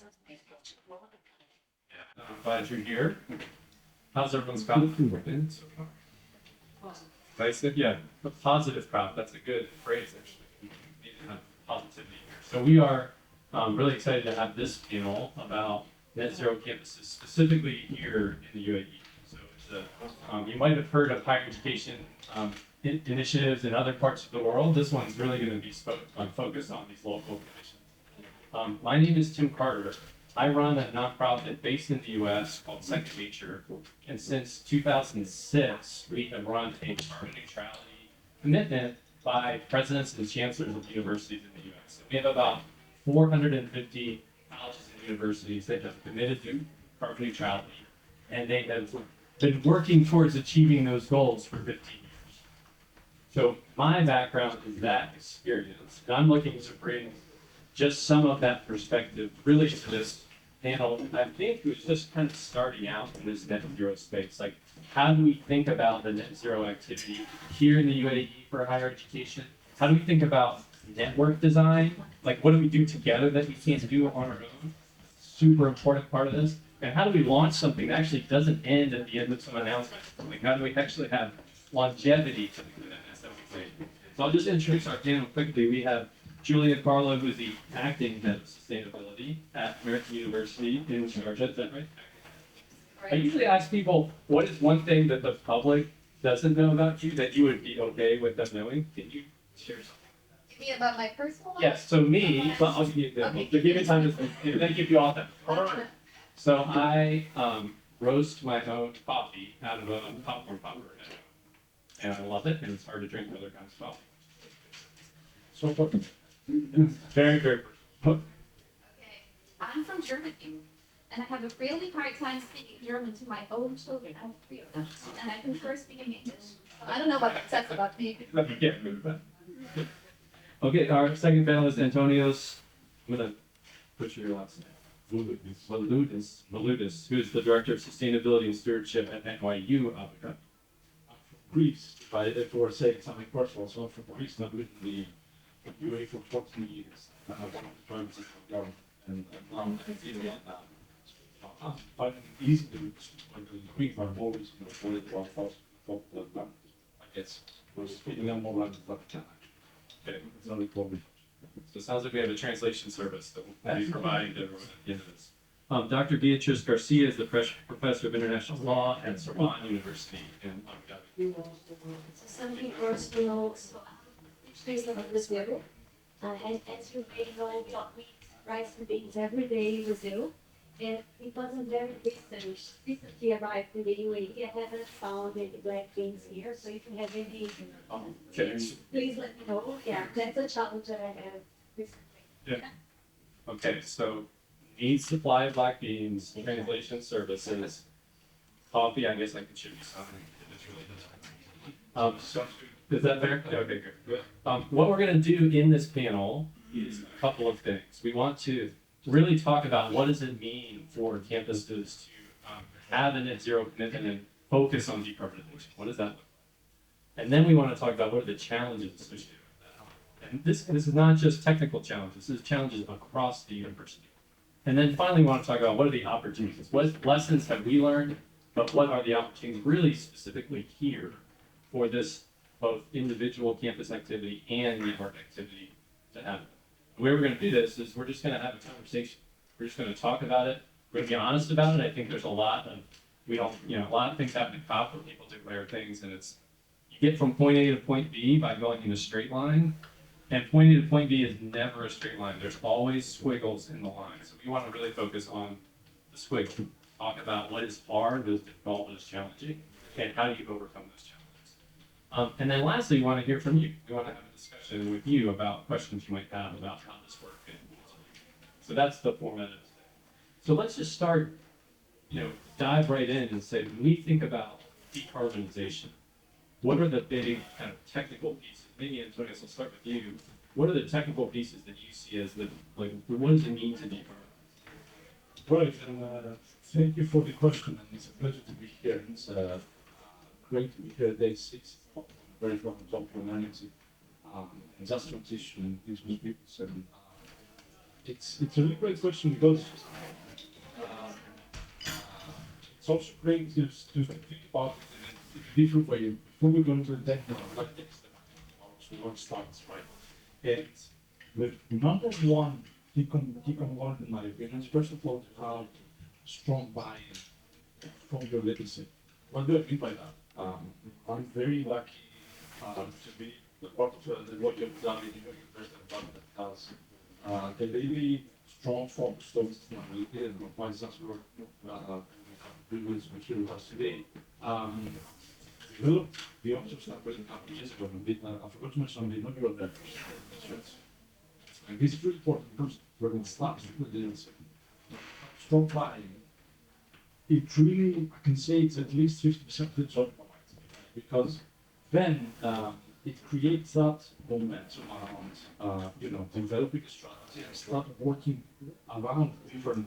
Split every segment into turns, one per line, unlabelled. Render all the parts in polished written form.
Yeah, I'm glad you're here. How's everyone's crowd been so far? Nice. Yeah, a positive crowd. That's a good phrase, actually. We need to have positivity here. So we are really excited to have this panel about net zero campuses, specifically here in the UAE. So it's you might have heard of higher education initiatives in other parts of the world. This one's really going to be focused on these local conditions. My name is Tim Carter. I run a nonprofit based in the U.S. called Second Nature, and since 2006, we have run a carbon neutrality commitment by presidents and chancellors of universities in the U.S. So we have about 450 colleges and universities that have committed to carbon neutrality, and they have been working towards achieving those goals for 15 years. So my background is that experience, and I'm looking to bring just some of that perspective really to this panel. I think it was just kind of starting out in this net zero space. Like, how do we think about the net zero activity here in the UAE for higher education? How do we think about network design? Like, what do we do together that we can't do on our own? Super important part of this. And how do we launch something that actually doesn't end at the end of some announcement? Like, how do we actually have longevity to the commitments that we make? So I'll just introduce our panel quickly. We have Julia Carlo, who's the acting head of sustainability at American University in Georgia. Is that right? I usually ask people, what is one thing that the public doesn't know about you that you would be okay with them knowing? Can you share something?
You mean about my personal life?
Yes, so me, well, I'll give you the,
Okay.
give you time to think, and then give you all that. So I roast my own coffee out of a popcorn popper, and I love it, and it's hard to drink other kinds of coffee. So important. Very, very.
Okay. I'm from Germany, and I have a really hard time speaking German to my own children. I have 3 of them, and I prefer speaking English. I don't know what that says about me.
Okay, our second panelist, Antonios. I'm gonna put your last name. Maludis, who is the Director of Sustainability and Stewardship at NYU Abu Dhabi.
Greece, for saying something personal, so I'm from Greece, and I've lived in the UAE for 14 years. I have one of the prime minister of government, and now I'm in Vietnam. I'm finding it easy to when in Greece, I'm always worried about thoughts, I guess, we're speaking up more like the time.
Okay,
It's only for me.
so it sounds like we have a translation service that will be providing to everyone at the end of this. Dr. Beatriz Garcia is the Professor of International Law at Sorbonne University in Abu Dhabi.
So something personal, so please look at Brazil. And as you may know, we eat rice and beans every day in Brazil. And it wasn't very recently arrived in the UAE. I haven't found any black beans here, so if you have any,
Okay.
please let me know. Yeah, that's a challenge that I have recently.
Yeah. Okay, so needs supply of black beans, translation services, coffee. I guess I could shoot you something if it's really so is that fair? Yeah, okay, good. What we're going to do in this panel is a couple of things. We want to really talk about what does it mean for campuses to have a net zero commitment and focus on decarbonization. What does that look like? And then we want to talk about what are the challenges associated with that. And this is not just technical challenges, this is challenges across the university. And then finally, we want to talk about what are the opportunities? What lessons have we learned, but what are the opportunities really specifically here for this both individual campus activity and network activity to happen? The way we're going to do this is we're just going to have a conversation. We're just going to talk about it. We're going to be honest about it. I think there's a lot of, a lot of things happen in COP where people declare things, and it's, you get from point A to point B by going in a straight line. And point A to point B is never a straight line. There's always squiggles in the line. So we want to really focus on the squiggle. Talk about what is hard, what is difficult, what is challenging, and how do you overcome those challenges. And then lastly, we want to hear from you. We want to have a discussion with you about questions you might have about how this works. So that's the format of today. So let's just start, dive right in and say, when we think about decarbonization, what are the big kind of technical pieces? Maybe, Antonio, I'll start with you. What are the technical pieces that you see as what does it mean to decarbonize?
Right, and thank you for the question, and it's a pleasure to be here. It's great to be here day 6, very important topic on energy, just transition and these new people. And it's a really great question because it's also great to think about it in a different way. Before we go into the technical tactics, we want to start right. And the number one key component in my opinion is first of all to have strong buy-in from your legacy. What do I mean by that? I'm very lucky to be the part of the work you've done in your university environment that has a really strong focus on sustainability and provides us with previous material has today. Developed the options that were a couple of years ago, I forgot to mention the inaugural demonstrations. And this is really important because when it starts with this strong buy-in, it really, I can say it's at least 50% of the job because then it creates that momentum around, developing a strategy and start working around different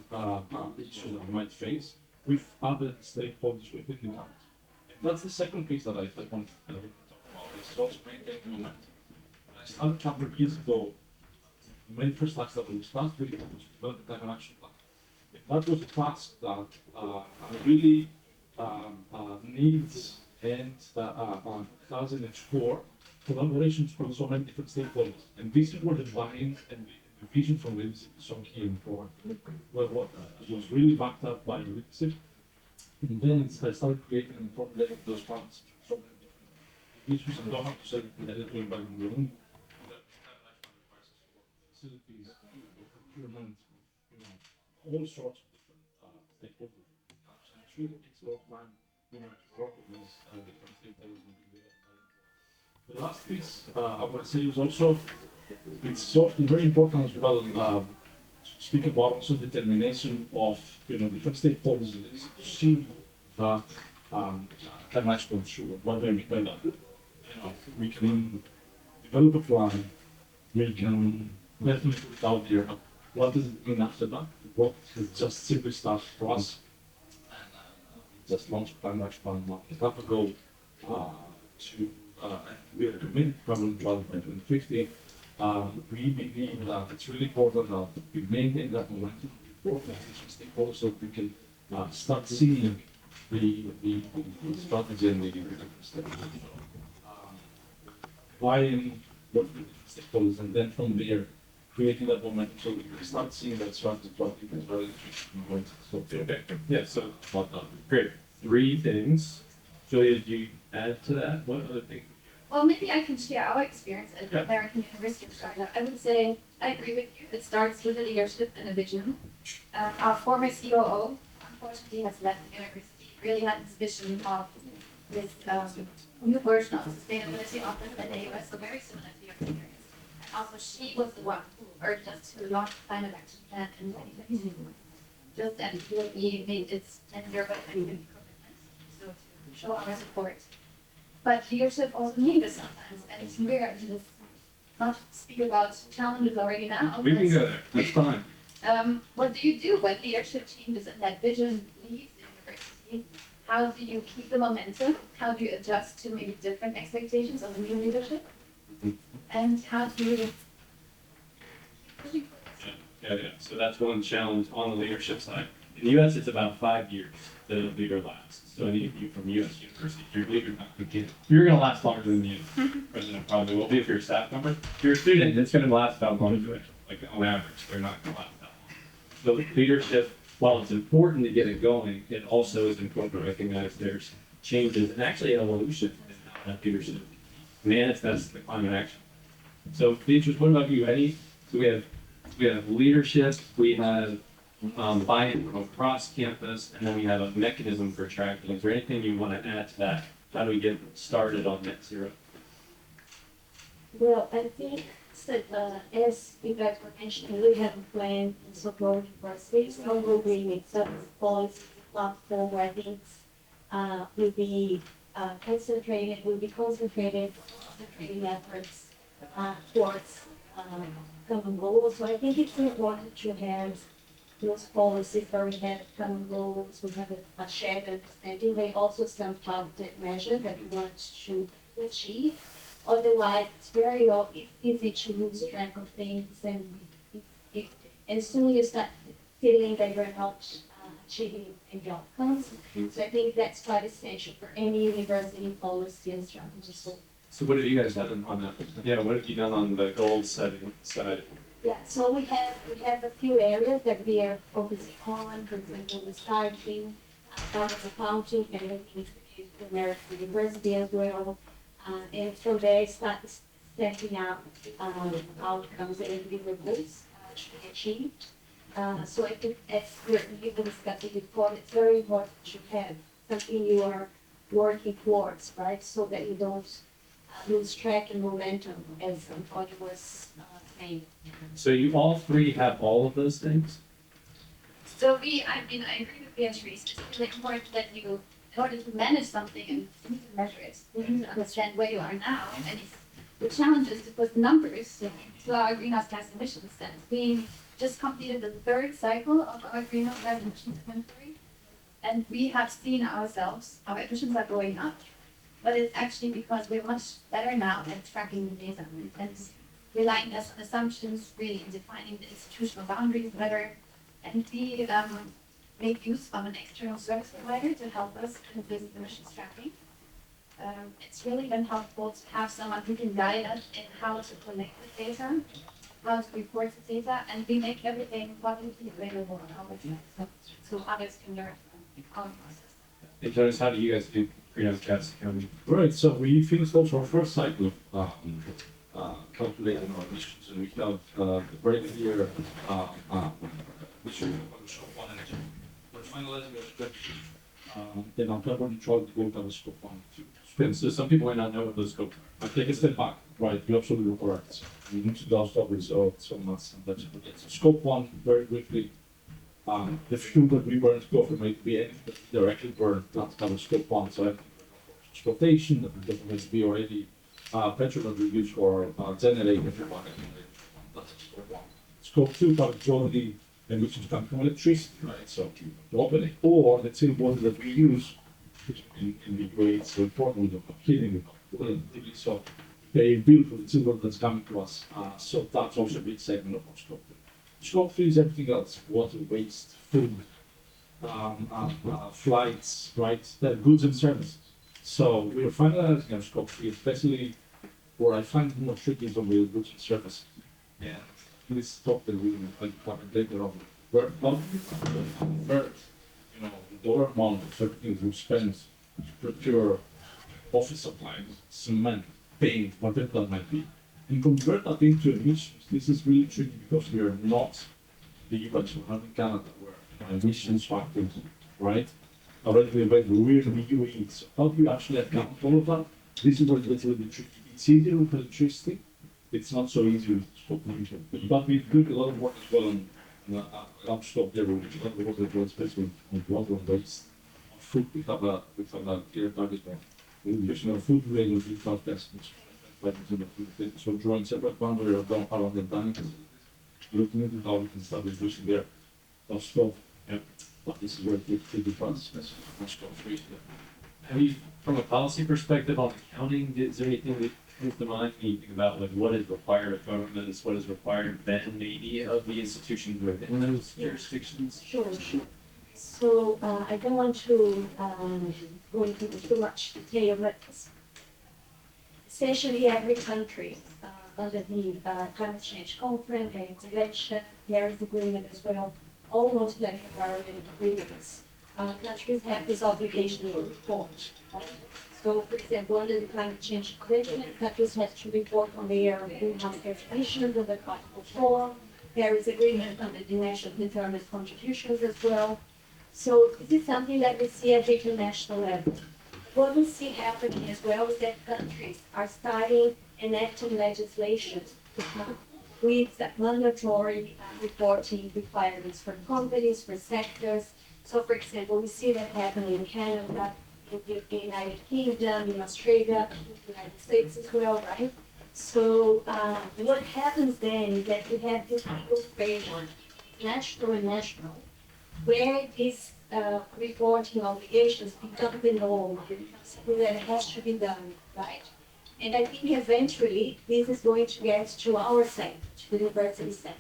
issues that we might face with other stakeholders within the country. And that's the second piece that I want to talk about. It's also maintaining momentum. When I started a couple of years ago, the main first task that we started really was to develop a climate action plan. That was a task that really needs and has in its core collaborations from so many different stakeholders. And this is where the buy-in and the vision from it is so key and important. Well, what was really backed up by the leadership. And then I started creating and formulating those plans. So many different issues and don't have to say that they're doing by the room. Facilities, procurement, all sorts of different stakeholders. And it's really takes a lot of time, to work with these different stakeholders and do that. The last piece I would say is also it's often very important as well to speak about also determination of different stakeholders to see that climate goes through. What do I mean by that? We can develop a plan, we can definitely put it out there. What does it mean after that? What is just simply start for us? And just launched climate action plan a month ago to we are committed probably by 2050. We believe that it's really important that we maintain that momentum for stakeholders so we can start seeing the strategy and the steps. Buying what the stakeholders and then from there creating that momentum so we can start seeing that strategy as well. So
Okay. Yeah, so great. Three things. Julia, did you add to that? What other thing?
Well, maybe I can share our experience at the American University of Startup. I would say I agree with you. It starts with a leadership and a vision. Our former COO, unfortunately, has left the university. Really had this vision of this new version of sustainability office at the US, so very similar to your experience. And also, she was the one who urged us to launch a climate action plan in 2015. Just as we made its 10-year commitment, so to show our support. But leadership also needs sometimes, and it's weird to just not speak about challenges already now.
We can go there. That's fine.
What do you do when leadership changes and that vision leaves the university? How do you keep the momentum? How do you adjust to maybe different expectations of the new leadership? And how do you?
Yeah. So that's one challenge on the leadership side. In the U.S., it's about 5 years that a leader lasts. So any of you from U.S. university, your leader, you're going to last longer than the president probably will be if you're a staff member. If you're a student, it's going to last about longer. Like on average, they're not going to last that long. So leadership, while it's important to get it going, it also is important to recognize there's changes and actually an evolution in how that leadership manifests the climate action. So Beatrice, what about you? So we have leadership, we have buy-in from across campus, and then we have a mechanism for tracking. Is there anything you want to add to that? How do we get started on net zero?
Well, I think that as you guys were mentioning, we have a plan in support universities. So we'll bring some policy platform where things will be concentrated efforts towards common goals. So I think it's important to have those policies where we have common goals, we have a shared understanding. They also some targeted measures that we want to achieve. Otherwise, it's very easy to lose track of things, and and soon you start feeling that you're not achieving any outcomes. So I think that's quite essential for any university policy and strategy.
So what have you guys done on that? Yeah, what have you done on the goal setting side?
Yeah, so we have a few areas that we are focusing on, for example, recycling, accounting, and looking to the American University as well. And so they start setting out outcomes and deliverables to be achieved. So I think as we've been discussing before, it's very important to have something you are working towards, right? So that you don't lose track and momentum, as Antonio was saying.
So you all three have all of those things?
So I agree with Beatrice. It's really important that you, in order to manage something and measure it, you need to understand where you are now. And the challenge is to put numbers to our greenhouse gas emissions. And we just completed the third cycle of our greenhouse gas emissions inventory. And we have seen ourselves, our emissions are going up. But it's actually because we're much better now at tracking the data and relying less on assumptions, really defining the institutional boundaries better. And we make use of an external service provider to help us with this emissions tracking. It's really been helpful to have someone who can guide us in how to collect the data, how to report the data, and we make everything publicly available on our website, so others can learn from our process.
Hey, Jonas, how do you guys do greenhouse gas accounting?
Right, so we finished also our first cycle of calculating our emissions, and we have a very clear issue on scope 1 and 2. We're finalizing our strategy. Then on February, we try to go down to scope 1 and 2.
So some people might not know what those scope
I take a step back. Right, you're absolutely correct. We need to go stop with so much and that's it. So scope 1, very quickly. The fuel that we burn go from may be anything that we directly burn, that's kind of scope 1. So transportation, that may be already petrol that we use for generating. That's scope 1. Scope 2 covers already emissions come from electricity, right? So the opening or the two ones that we use, which can be great, so important with the heating, so they build for the two that's coming to us. So that's also a big segment of our scope 3. Scope 3 is everything else: water, waste, food, flights, right? Goods and services. So we're finalizing our scope 3, especially what I find more tricky is on the goods and services. Yeah. This topic we will talk later on. Where first, the dollar amount of everything we spend to procure office supplies, cement, paint, whatever that might be, and convert that into emissions. This is really tricky because we are not the US, we're not in Canada, where emissions factors, right? Already we're in the UAE. So how do you actually account for all of that? This is where it gets a little bit tricky. It's easier with electricity. It's not so easy with scope emission. But we do a lot of work as well on upstop level, which is a lot of work that was especially on water and waste. On food, we have a clear target on. Using food labels, we have estimates. So drawing separate boundary around the dining, looking into how we can start reducing their upstop.
Yeah.
But this is where it gets pretty fast, on scope 3.
Have you, from a policy perspective on accounting, is there anything that comes to mind when you think about like what is required of governments, what is required then maybe of the institutions within those jurisdictions?
Sure. So I don't want to go into too much detail, but essentially every country under the climate change conference and convention, Paris Agreement as well, all multilateral environmental agreements, countries have this obligation to report. So, for example, under the climate change convention, countries have to report on their greenhouse gas emissions under Article 4. Paris Agreement under the national determined contributions as well. So this is something that we see at the international level. What we see happening as well is that countries are starting enacting legislation with mandatory reporting requirements for companies, for sectors. So, for example, we see that happening in Canada, in the United Kingdom, in Australia, in the United States as well, right? So what happens then is that we have this legal framework, national, where these reporting obligations become the norm, something that has to be done, right? And I think eventually this is going to get to our sector, to the university sector.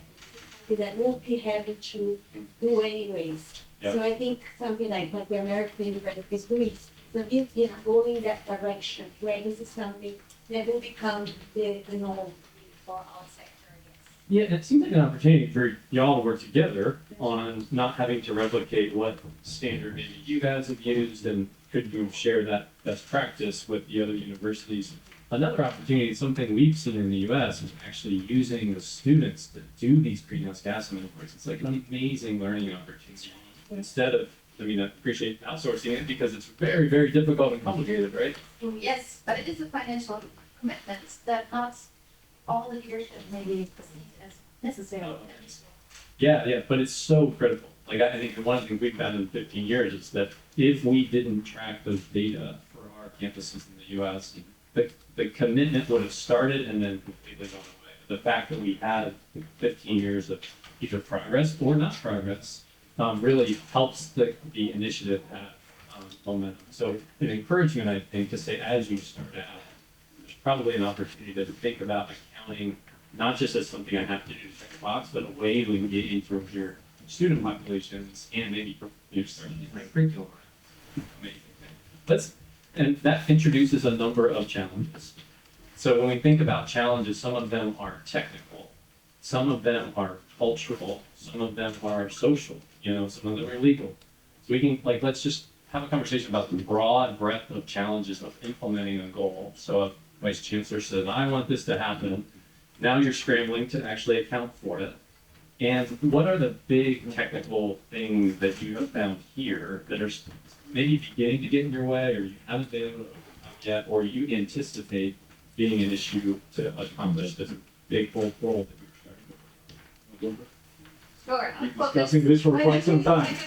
university that won't be having to do anyways.
Yeah.
So I think something like what the American University is doing, so if you know, going that direction, where this is something that will become the norm for our sector, I guess.
Yeah, it seems like an opportunity for y'all to work together on not having to replicate what standard maybe you guys have used, and could you share that best practice with the other universities? Another opportunity, something we've seen in the US, is actually using the students to do these greenhouse gas inventories. It's like an amazing learning opportunity. Instead of, I mean, I appreciate outsourcing it because it's very, very difficult and complicated, right?
Yes, but it is a financial commitment that not all the leadership maybe perceive as necessary.
Yeah, but it's so critical. Like, I think one of the things we've found in 15 years is that if we didn't track those data for our campuses in the US, the commitment would have started and then completely gone away. The fact that we had 15 years of either progress or not progress really helps the initiative have momentum. So an encouragement, I think, to say as you start out, there's probably an opportunity to think about accounting not just as something I have to do to check a box, but a way to engage with your student populations and maybe start different curriculum. Amazing. And that introduces a number of challenges. So when we think about challenges, some of them are technical, some of them are cultural, some of them are social, some of them are legal. So we can, let's just have a conversation about the broad breadth of challenges of implementing a goal. So a vice chancellor said, I want this to happen. Now you're scrambling to actually account for it. And what are the big technical things that you have found here that are maybe beginning to get in your way, or you haven't been able to overcome yet, or you anticipate being an issue to accomplish this big goal that you're starting with?
Sure.
We've been discussing this for quite some time.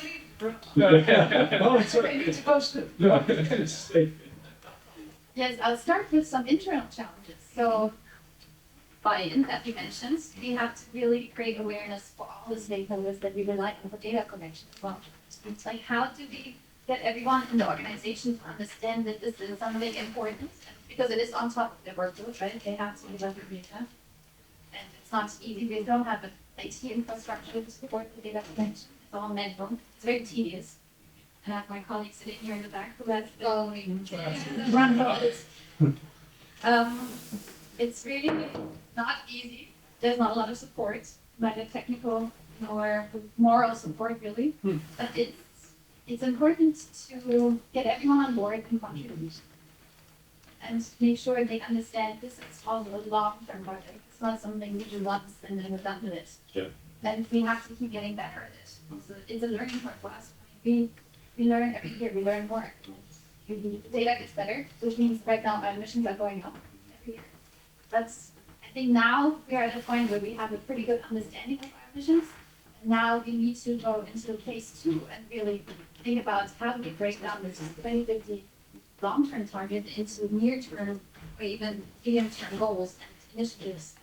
Yes, I'll start with some internal challenges. So, buy-in that you mentioned, we have to really create awareness for all the stakeholders that we rely on for data collection as well. It's like, how do we get everyone in the organization to understand that this is something important? Because it is on top of their workload, right? They have to develop data. And it's not easy. We don't have an IT infrastructure to support the data collection. It's all manual. It's very tedious. And I have my colleague sitting here in the back who has going run those. It's really not easy. There's not a lot of support, neither technical nor moral support really. But it's important to get everyone on board and contribute. And make sure they understand this is also a long-term project. It's not something we do once and then we're done with it.
Yeah.
And we have to keep getting better at it. So it's a learning curve for us. We learn every year, we learn more. The data gets better, which means right now our emissions are going up every year. I think now we are at a point where we have a pretty good understanding of our emissions. And now we need to go into phase 2 and really think about how do we break down this 2050 long-term target into near-term or even medium-term goals and initiatives,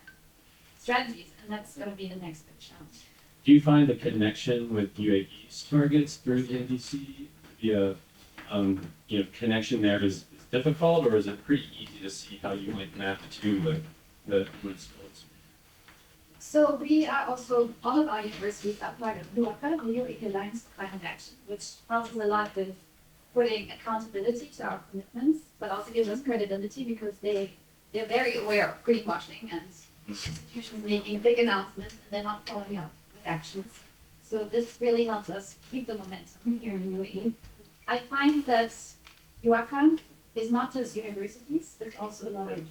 strategies, and that's going to be the next big challenge.
Do you find the connection with UAV's targets through the NDC, connection there is difficult, or is it pretty easy to see how you might map to the goals?
So we are also, all of our universities are part of the really Alliance for Climate Action, which helps us a lot with putting accountability to our commitments, but also gives us credibility because they're very aware of greenwashing and institutions making big announcements and they're not following up with actions. So this really helps us keep the momentum here in UAE. I find that UACA is not just universities, there's also a lot of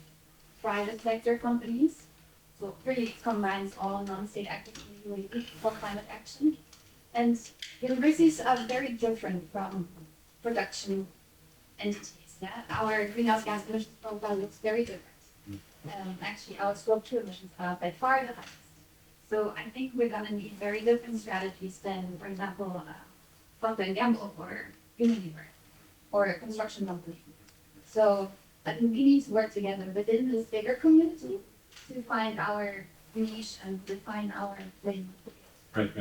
private sector companies. So it really combines all non-state actors in UAE for climate action. And universities are very different from production entities. Yeah? Our greenhouse gas emissions profile looks very different. Actually, our scope 2 emissions are by far the highest. So I think we're going to need very different strategies than, for example, Procter & Gamble or Unilever or a construction company. So I think we need to work together within this bigger community to find our niche and define our lane.
Right.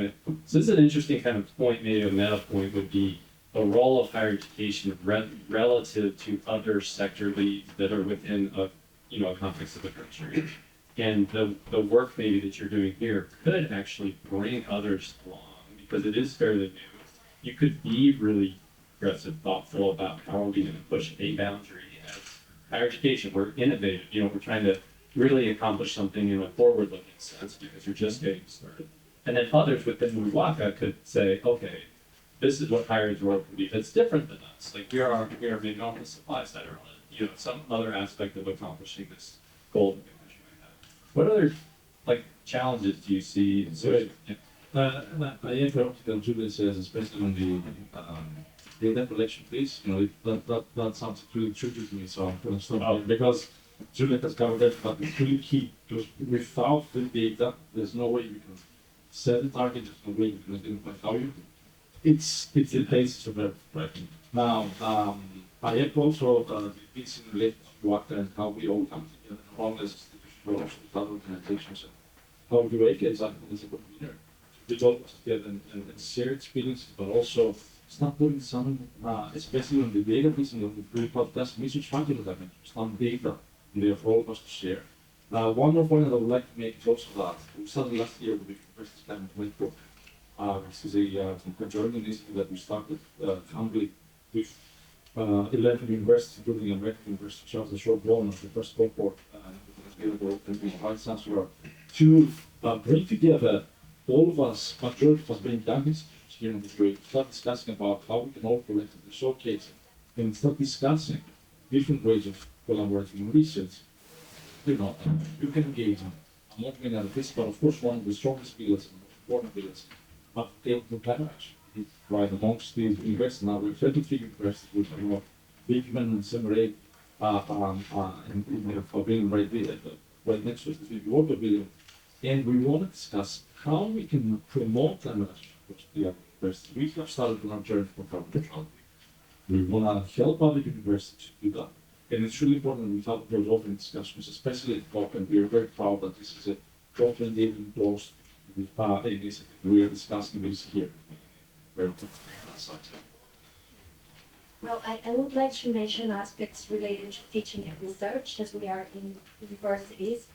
So this is an interesting kind of point, maybe a meta point would be the role of higher education relative to other sector leads that are within a context of the country. And the work maybe that you're doing here could actually bring others along because it is fairly new. You could be really aggressive, thoughtful about how are we going to push a boundary as higher education. We're innovative, we're trying to really accomplish something in a forward-looking sense because you're just getting started. And then others within Muwaka could say, okay, this is what higher ed world can be. That's different than us. Like we are maybe on the supply side or on some other aspect of accomplishing this goal that we might have. What other challenges do you see?
I interrupted on Julius says, especially on the data collection piece. That sounds really tricky to me, so I'm going to stop because Juliet has covered that, but it's really key because without the data, there's no way you can set a target, there's no way you can identify how you. It's the basis of everything. Right. Now, I have also the piece in relation to what and how we all come together, not only as institutions, but also organizations, and how we make it exactly as a winner. We all together and share experiences, but also start putting some, especially on the data piece and on the podcast research function that I mentioned, some data there for all of us to share. One more point that I would like to make is also that we started last year with the University Climate Network. This is a journey initiative that we started humbly with 11 universities, including American University, Charles the Short Ball, the first cohort, available and the Vice Chancellor, to bring together all of us, majority of us being young institutions here in the group, start discussing about how we can all collectively showcase and start discussing different ways of collaborating in research. You can engage in. I'm not going out of this, but of course one of the strongest pillars and most important pillars of the climate action is right amongst the universities. Now we're 33 universities with about big men and 7 or 8 for being right next to us, the water billion. And we want to discuss how we can promote climate action across the university. We have started on our journey from carbon neutrality. We want to help other universities to do that. And it's really important that we have those open discussions, especially at COP, and we're very proud that this is a COP and even close with initiative. We are discussing this here. Very
Well, I would like to mention aspects related to teaching and research, as we are in universities.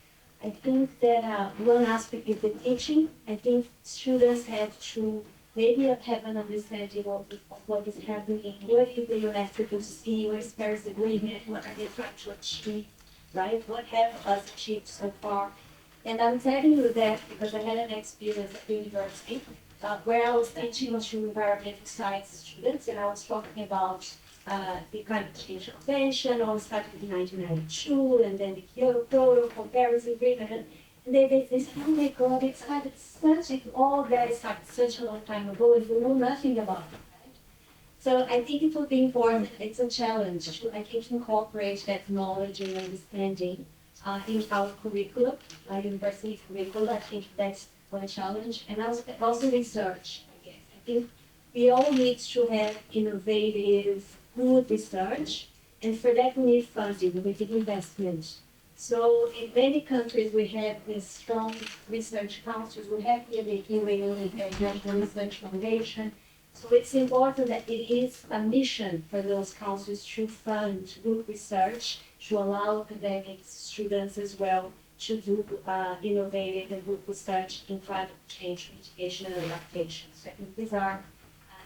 I think that one aspect is the teaching. I think students have to maybe have an understanding of what is happening, what is the UNESCO see, what is Paris Agreement, what are they trying to achieve, right? What have us achieved so far? And I'm telling you that because I had an experience at the university where I was teaching to environmental science students, and I was talking about the climate change convention, all started in 1992, and then the Kyoto Protocol, Paris Agreement. And they said, oh my God, it all that started such a long time ago, and we know nothing about it. Right? So I think it would be important, it's a challenge to, I think, incorporate that knowledge and understanding in our curriculum, our university curriculum. I think that's one challenge. And also research, I guess. I think we all need to have innovative, good research, and for that we need funding, we need investment. So in many countries we have these strong research councils. We have here the UAE, we have the National Research Foundation. So it's important that it is a mission for those councils to fund good research, to allow academic students as well to do innovative and good research in climate change mitigation and adaptation. So I think these are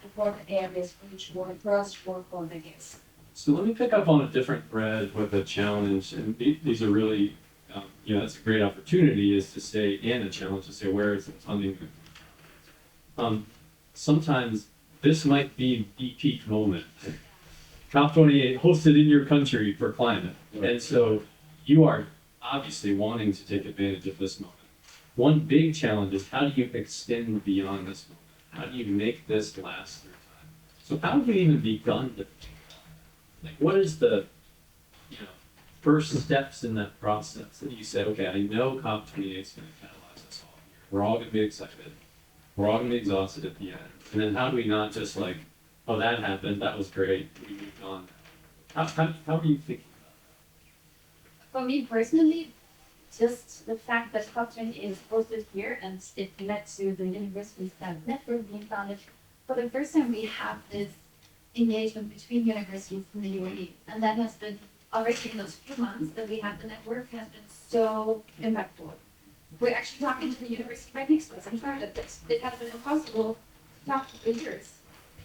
important areas for which for us to work on, I guess.
So let me pick up on a different thread with a challenge, and these are really, that's a great opportunity is to say, and a challenge to say, where is the funding? Sometimes this might be the peak moment. COP28 hosted in your country for climate, and so you are obviously wanting to take advantage of this moment. One big challenge is how do you extend beyond this moment? How do you make this last through time? So how have you even begun to what is the first steps in that process that you said, okay, I know COP28 is going to catalyze us all. We're all going to be excited. We're all going to be exhausted at the end. And then how do we not just oh, that happened, that was great, we moved on. How are you thinking about that?
For me personally, just the fact that COP28 is hosted here and it led to the universities that network being founded. For the first time, we have this engagement between universities in the UAE, and that has been already in those few months that we have the network has been so impactful. We're actually talking to the university right next to us. I'm sorry that this, it has been impossible to talk for years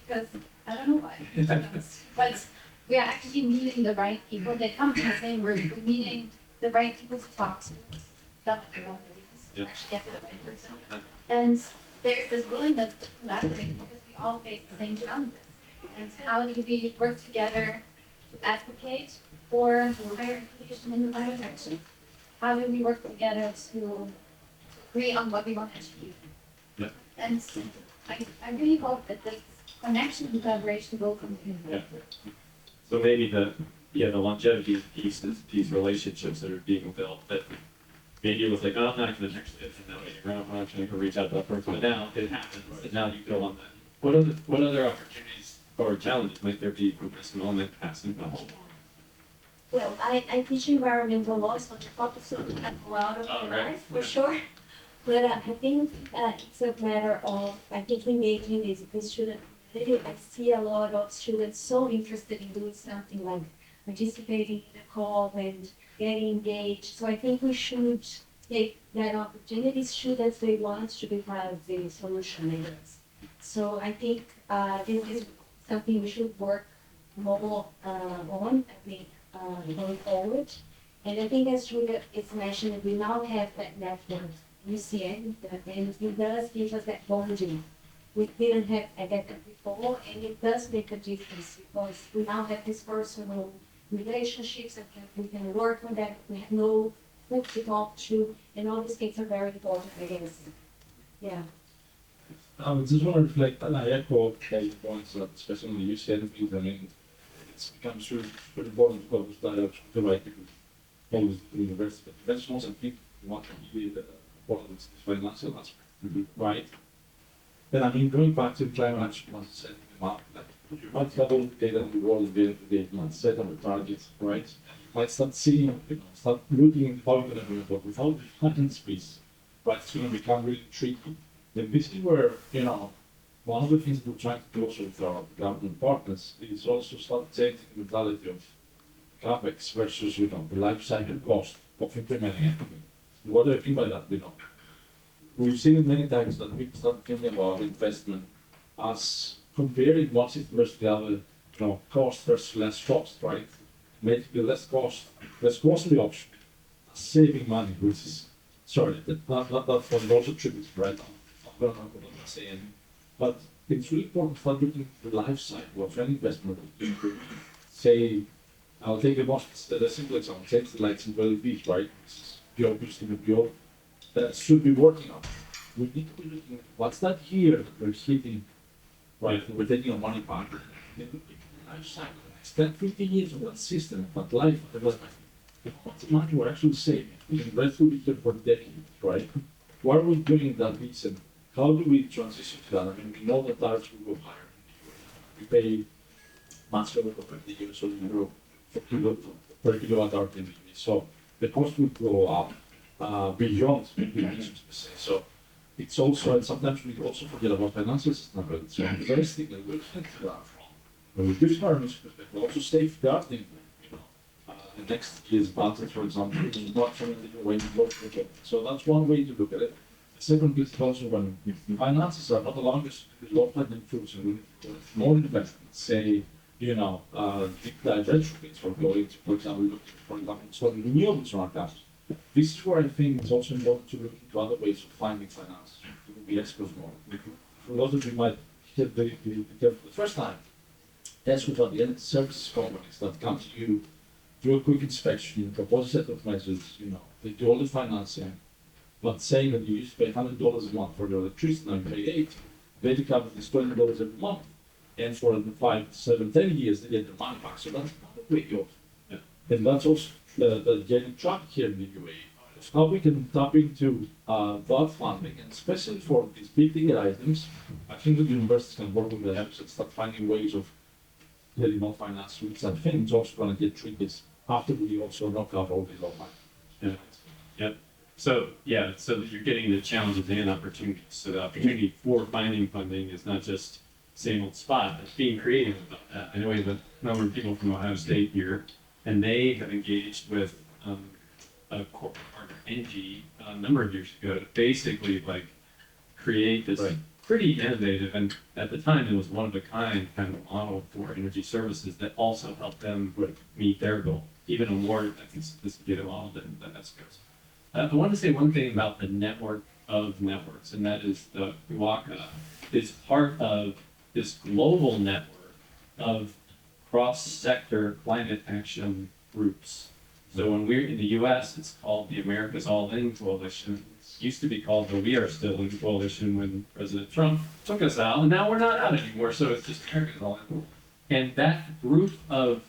because I don't know why. But we are actually meeting the right people. They come to the same room. We're meeting the right people to talk to. That's what we want to do.
Yeah.
Actually get to the right person. And there's this willingness to collaborate because we all face the same challenges. And how do we work together to advocate for higher education in the biotech? How do we work together to agree on what we want to achieve?
Yeah.
And I really hope that this connection and collaboration will continue.
Yeah. So maybe the longevity piece is these relationships that are being built that maybe it was like, oh, I'm not going to actually get to know you, I'm not going to reach out to that person, but now it happens, and now you go on that. What other opportunities or challenges might there be from this moment passing by?
Well, I teach environmental law, so the focus on that a lot of
Oh,
my
right.
life, for sure. But I think it's a matter of, I think engaging is the student community. I see a lot of students so interested in doing something like participating in the call and getting engaged. So I think we should take that opportunity. Students, they want to be part of the solution makers. So I think this is something we should work more on, I think, going forward. And I think as Julia is mentioned, we now have that network, UCN, and it does give us that bonding. We didn't have that before, and it does make a difference because we now have this personal relationships and we can work on that. We have no who to talk to, and all these things are very important, I guess. Yeah.
I just want to reflect, and I echo the points that especially on the UCN things. I mean, it's becomes really important because dialogues with the right people, always the university. But professionals and people who want to be the important financial aspect, right? Then I mean, going back to climate action, once said, like, you might have all the data in the world at the end of the day, you might set up a target, right? You might start seeing, start looking how you're going to do it, but without the finance piece, right, it's going to become really tricky. Then this is where, one of the things we're trying to do also with our government partners is also start changing the mentality of CapEx versus, the life cycle cost of implementing it. What do I mean by that? We've seen it many times that we start thinking about investment as comparing what's it versus the other, cost versus less cost, right? Make the less costly option, saving money, which is, sorry, that's what also tributes right now. I don't know what I'm saying, but it's really important for looking at the life cycle of any investment. Say, I'll take the simple example, take the lights in Valley Beach, right? It's the obvious thing that we all should be working on. We need to be looking at what's that year that we're hitting, right? We're taking our money back. Life cycle, extend 50 years of that system, that life, what's money we're actually saving? We invest to be here for decades, right? Why are we doing that piece and how do we transition to that? I mean, we know that tariffs will go higher. We pay much lower compared to the US or Europe per kilowatt hour in the US. So the cost will go up beyond what we mentioned to say. So it's also, and sometimes we also forget about financial sustainability. So the first thing that we're looking at when we do our emissions, we also safeguarding, the next year's budget, for example, is not from the way to go. So that's one way to look at it. The second piece is also when finances are not the longest local influence, we need more investment, say, deep dive retrofits for going to, for example, installing renewables on our campus. This is where I think it's also important to look into other ways of finding finance, to be exposed more. For those of you who might hear the term for the first time, that's what the services companies that come to you, do a quick inspection, you propose a set of measures, they do all the financing, but saying that you used to pay $100 a month for your electricity, now you pay $80, they recover this $20 every month, and for the 5, 7, 10 years, they get their money back. So that's not a way of. Yeah. And that's also the getting track here in the UAE. How we can tap into that funding, and especially for these big ticket items, I think the universities can work with them and start finding ways of getting more finance routes. I think it's also going to get tricky after we also knock out all these online.
Yeah. Yep. So you're getting the challenges and opportunities. So the opportunity for finding funding is not just same old spot, it's being creative about that. I know we have a number of people from Ohio State here and they have engaged with a corporate partner, NG, a number of years ago to basically like create this
Right.
pretty innovative, and at the time it was one of a kind model for energy services that also helped them
Right.
meet their goal, even a more I think sophisticated model than ESCO's. I want to say one thing about the network of networks, and that is the WACA is part of this global network of cross-sector climate action groups. So when we're in the US, it's called the America's All In Coalition. It used to be called the We Are Still In Coalition when President Trump took us out, and now we're not out anymore, so it's just America's All In. And that group of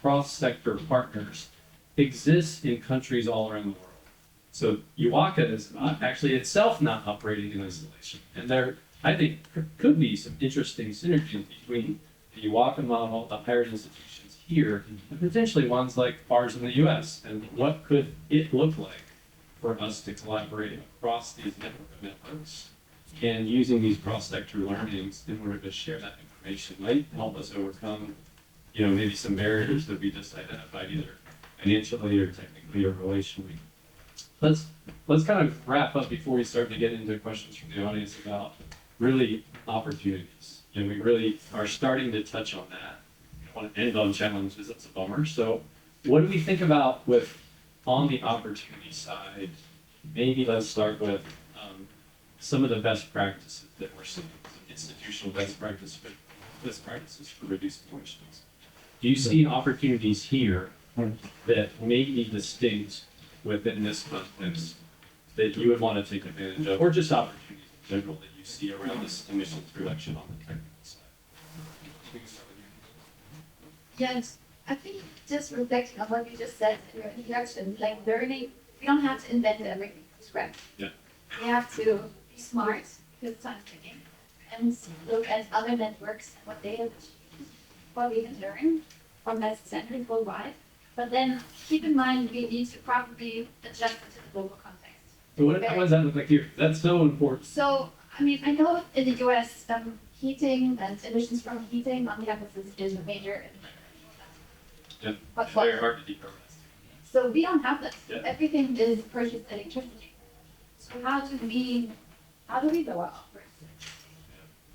cross-sector partners exists in countries all around the world. So UWACA is actually itself not operating in isolation. And there, I think, could be some interesting synergies between the UWACA model, the higher institutions here, and potentially ones like ours in the US. And what could it look like for us to collaborate across these networks and using these cross-sector learnings in order to share that information might help us overcome, maybe some barriers that we just identified either financially or technically or relationally. Let's kind of wrap up before we start to get into questions from the audience about really opportunities. And we really are starting to touch on that. I want to end on challenges, that's a bummer. So what do we think about on the opportunity side? Maybe let's start with some of the best practices that we're seeing, institutional best practices for reducing emissions. Do you see opportunities here that may be distinct within this context that you would want to take advantage of, or just opportunities in general that you see around this emissions reduction on the technical side? We can start with you.
Yes, I think just reflecting on what you just said in your introduction, like learning, we don't have to invent everything from scratch.
Yeah.
We have to be smart, because it's time taking, and look at other networks and what they have achieved, what we can learn from that standard worldwide. But then keep in mind we need to probably adjust it to the local context.
So how does that look like here? That's so important.
So, I mean, I know in the US, heating and emissions from heating on campuses is a major.
Yeah.
But
It's very hard to decarbonize.
So we don't have that.
Yeah.
Everything is purchased electricity. So how do we go out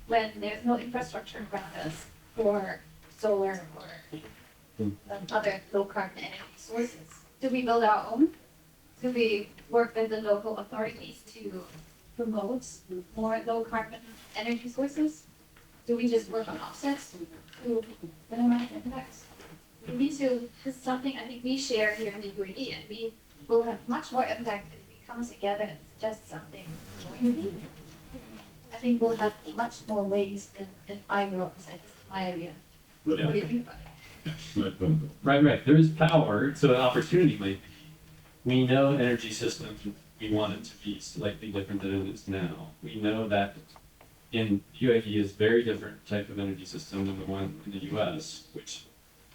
when there's no infrastructure around us for solar or other low carbon energy sources? Do we build our own? Do we work with the local authorities to promote more low carbon energy sources? Do we just work on offsets to minimize impacts? We need to, this is something I think we share here in the UAE, and we will have much more impact if we come together and suggest something jointly. I think we'll have much more ways than either of us. That's my idea. What do you think about it?
Right. There is power, so an opportunity might be. We know energy systems, we want it to be slightly different than it is now. We know that in UAE is very different type of energy system than the one in the US, which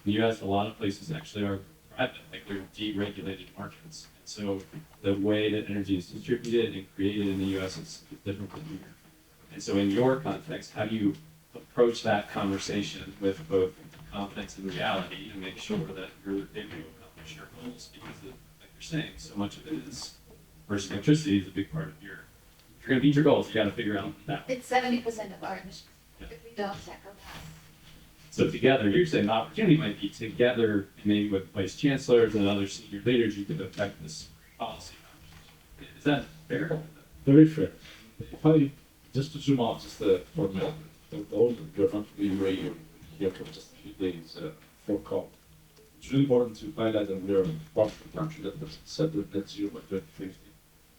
in the US, a lot of places actually are private, like they're deregulated markets. And so the way that energy is distributed and created in the US is different than here. And so in your context, how do you approach that conversation with both confidence and reality and make sure that you're able to accomplish your goals? Because like you're saying, so much of it is, versus electricity is a big part of your, if you're gonna meet your goals, you gotta figure out that.
It's 70% of our emissions
Yeah.
if we don't tackle that.
So together, you're saying the opportunity might be together, maybe with vice chancellors and other senior leaders, you could affect this policy. Is that fair?
Very fair. If I just to zoom out just for the those that are not really radio here for just a few days for COP, it's really important to highlight that we are part of the country that has set the net zero by 2050.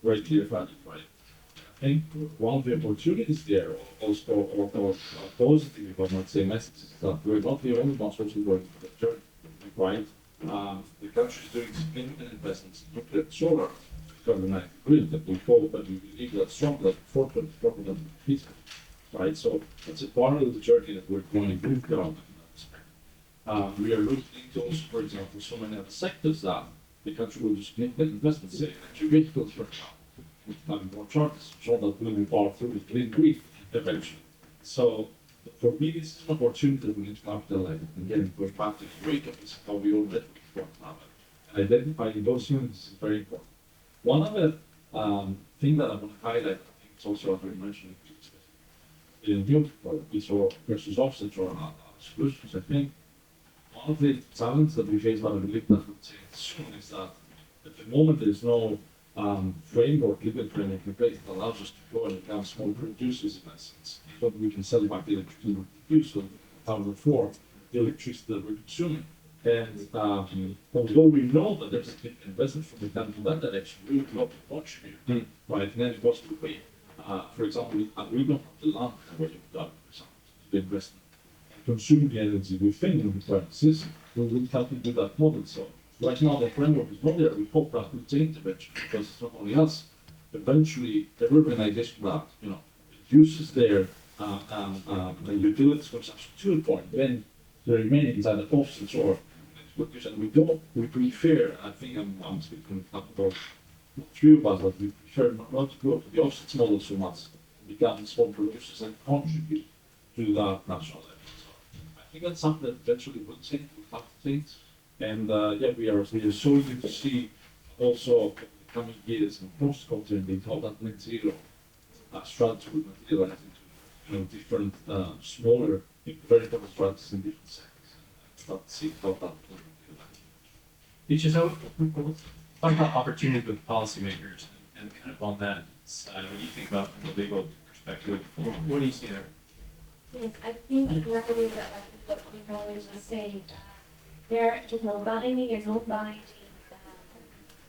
Very clear value, right? I think one of the opportunities there also, or positive, if I might say, messages is that we're not the only ones also going for the journey, right? The country is doing significant investments in nuclear and solar to decarbonize the grid that we hope and we believe that strong that for 20% feasible, right? So it's a part of the journey that we're going to go on. We are looking into also, for example, so many other sectors that the country will do significant investments in electric vehicles, for example. Having more charges, so that we will power through with clean grid eventually. So for me, this is an opportunity that we need to capitalize and get pushed back to the rate of this, how we all network. and identifying those units is very important. One other thing that I want to highlight, I think it's also as we mentioned, in field resource versus offset or solutions. I think one of the challenges that we face, but I believe that would say soon, is that at the moment there is no framework, legal framework in place that allows us to go and become small producers in essence, so that we can sell back the electricity we produce, so therefore the electricity that we're consuming. And although we know that there's a big investment from the government in that direction, we would love to contribute, right, in any possible way. For example, we don't have the land where you've done, for example, the investment. Consuming the energy within the required system, we will help you do that model. So right now the framework is not there. We hope that will change eventually, because it's not only us. Eventually, every organization that reduces their the utilities consumption to a point, then the remaining is either offsets or we prefer, I think I'm speaking about a few of us, but we prefer not to go to the offsets model so much, become small producers and contribute to that national level. So I think that's something that eventually will change, will have to change. And we are so eager to see also in the coming years and post-culture and how that net zero strategy will materialize into different smaller, very important strategies in different sectors. Let's see how that will materialize.
Teachers, so we'll talk about opportunities with policymakers and kind of on that side. What do you think about from the legal perspective? What do you see there?
Yes, I think exactly that what we always was saying, there is no binding and no binding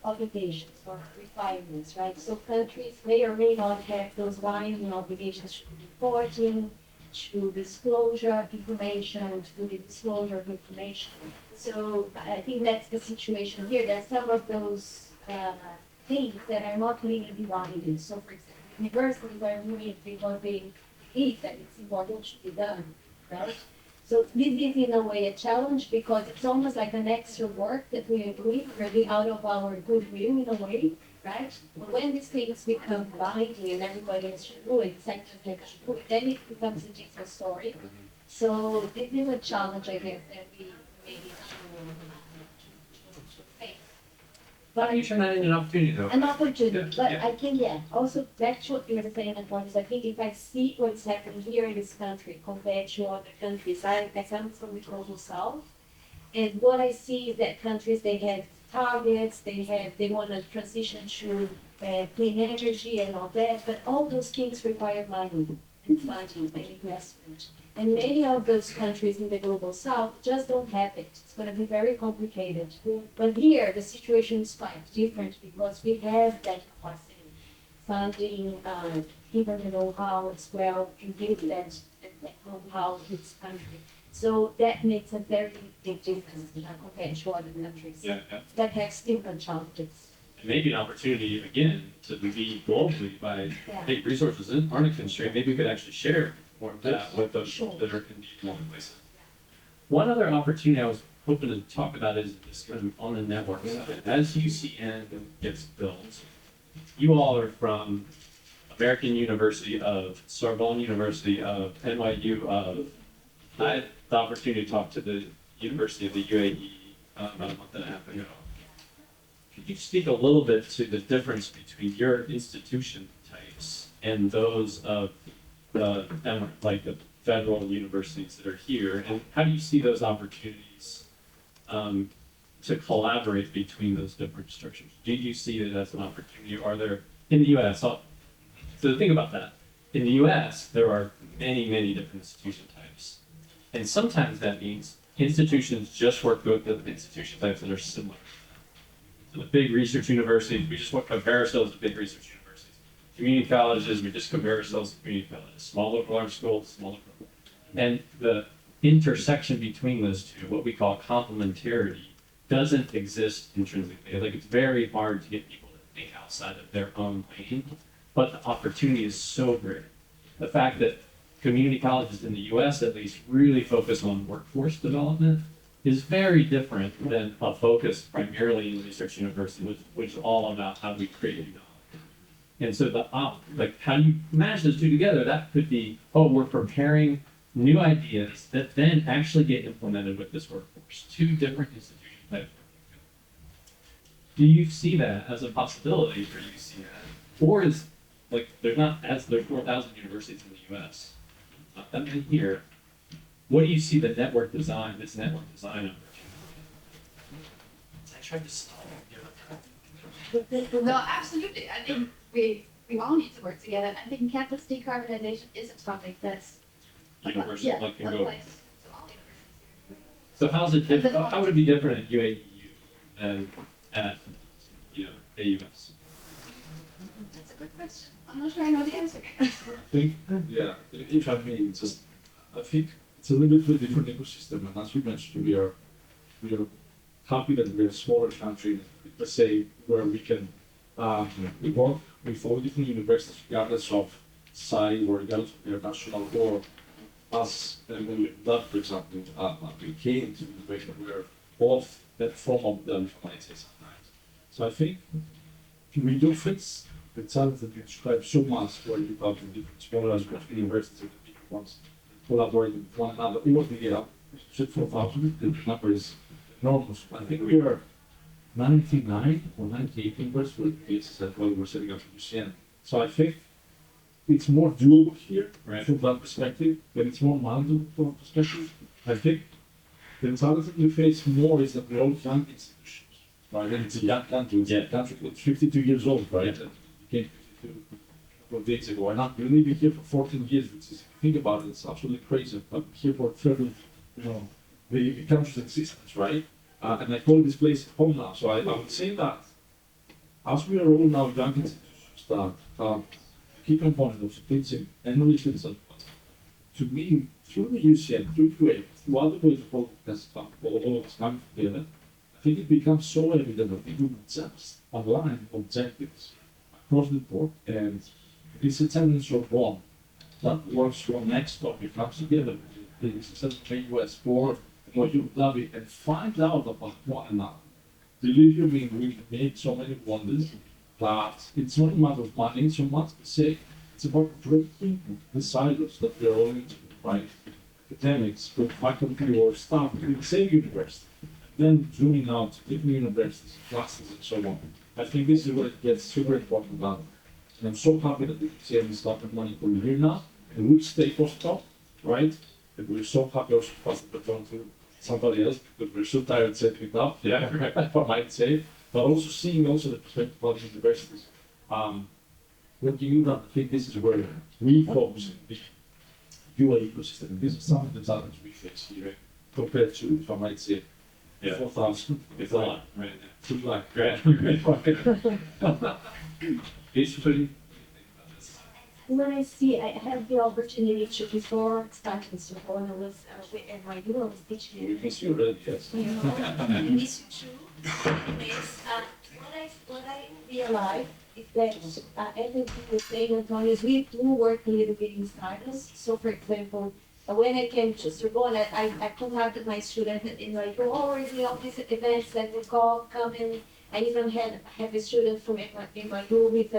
obligations or requirements, right? So countries may or may not have those binding obligations to reporting, to disclosure information, to the disclosure of information. So I think that's the situation here. There are some of those things that are not legally binding. So for example, universities are doing it because they believe that it's important to be done, right? So this is in a way a challenge because it's almost like an extra work that we are doing, really out of our goodwill in a way, right? But when these things become binding and everybody has to do it, sectors have to do it, then it becomes a different story. So this is a challenge, I guess, that we maybe to face.
But you turn that into an opportunity, though.
An opportunity,
Yeah,
but
yeah.
I think, also back to what you were saying at once, I think if I see what's happening here in this country compared to other countries, I come from the global south, and what I see is that countries, they have targets, they want to transition to clean energy and all that, but all those things require money and funding and investment. And many of those countries in the global south just don't have it. It's going to be very complicated. But here, the situation is quite different because we have that capacity, funding, even the know-how as well, to give that know-how to this country. So that makes a very big difference compared to other countries
Yeah.
that have different challenges.
And maybe an opportunity, again, to lead globally by big resources aren't a constraint. Maybe we could actually share more of that with those that are in need in places. One other opportunity I was hoping to talk about is just kind of on the network side. As UCN gets built, you all are from American University of, Sorbonne University of, NYU of. I had the opportunity to talk to the University of the UAE about a month and a half ago. Could you speak a little bit to the difference between your institution types and those of the federal universities that are here, and how do you see those opportunities to collaborate between those different structures? Do you see it as an opportunity? Are there in the U.S.? So the thing about that, in the U.S., there are many, many different institution types, and sometimes that means institutions just work with the institution types that are similar. So the big research universities, we just compare ourselves to big research universities. Community colleges, we just compare ourselves to community colleges. Small local arts schools, small local. And the intersection between those two, what we call complementarity, doesn't exist intrinsically. Like, it's very hard to get people to think outside of their own lane, but the opportunity is so great. The fact that community colleges in the US at least really focus on workforce development is very different than a focus primarily in research university, which is all about how we create new knowledge. And so how do you match those two together? That could be, we're preparing new ideas that then actually get implemented with this workforce. Two different institution types. do you see that as a possibility, or do you see that? Or is, like, there's 4,000 universities in the US, not that many here. What do you see this network design opportunity? I tried to stall.
No, absolutely. I think we all need to work together. I think campus decarbonization is a topic that's
Universal, like, can go.
applies to all universities.
So how's it different, how would it be different at UAU than at, AUS?
That's a good question. I'm not sure I know the answer.
I think, yeah, if I may, I think it's a little bit of a different ecosystem, and as you mentioned, we are happy that we're a smaller country, let's say, where we can we work with all different universities, regardless of size or regardless of their national or us, and when we've done, for example, we came to the situation where both that form of them might say sometimes. So I think we do fix the challenge that you described so much, where you have the different smaller universities and the big ones collaborating with one another. It was the 4,000, the number is enormous. I think we are 99 or 98 members with this while we're setting up the UCN. So I think it's more doable here from that perspective, but it's more manageable from a perspective. I think the challenge that we face more is that we're all young institutions, right? And it's a young country. It's a country that's 52 years old, right? And we came 52 a couple of days ago. And I've been living here for 14 years, which is, if you think about it, it's absolutely crazy. I'm here for 30, the country's existence, right? And I call this place home now. So I would say that as we are all now young institutions, that key component of teaching and religions, to me, through the UCN, through QA, through other ways of all this stuff, all of this coming together, I think it becomes so evident that we do just align objectives across the board, and it's a tendency of one that works from next topic, comes together with the success of US for what you love it and find out about one another. Believe you me, we made so many wonders, but it's not a matter of money so much to say, it's about breaking the silos that we're all into, right? Academics, with faculty or staff in the same university, then zooming out to different universities, classes, and so on. I think this is where it gets super important about it. And I'm so happy that the UCM is starting money for a year now, and we'll stay post-top, right? And we're so happy also to pass the baton to somebody else, because we're so tired setting it up, if I might say, but also seeing also the perspective of the universities. When you I think this is where we focus in the UA ecosystem. These are some of the challenges we face here compared to, if I might say, 4,000.
It's a lot, right?
Too like,
Basically,
When I see, I had the opportunity to, before starting Sorbonne, I was with NYU, I was teaching
we miss you already, yes.
you know, I miss you too. Anyways, what I realized is that everything you're saying, Antonio, is we do work a little bit in silos. So, for example, when I came to Sorbonne, I contacted my students and like, oh, already all these events that will come in. I even have a student from NYU with